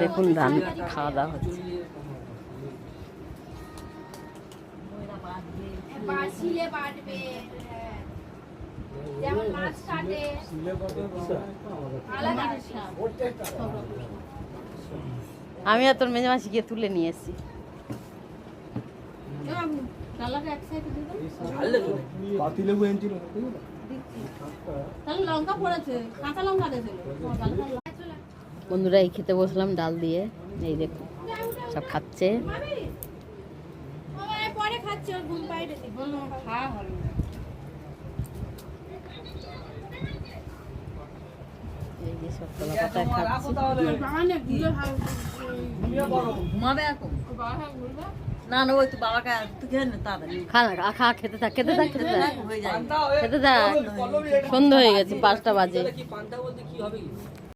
দেখুন খাওয়া দাওয়া হচ্ছে। আমি আর তোর মেজে মাসি গিয়ে তুলে নিয়ে এসেছি। বন্ধুরা এই খেতে বসলাম ডাল দিয়ে, এই দেখুন সব খাচ্ছে। এই যে সব কলা পাতায় খাচ্ছি। না না ওই তো বাবাকে খা না, খা, খেতে থাক, খেতে থাক, খেতে থাক, খেতে থাক। সন্ধ্যা হয়ে গেছে, 5টা বাজে।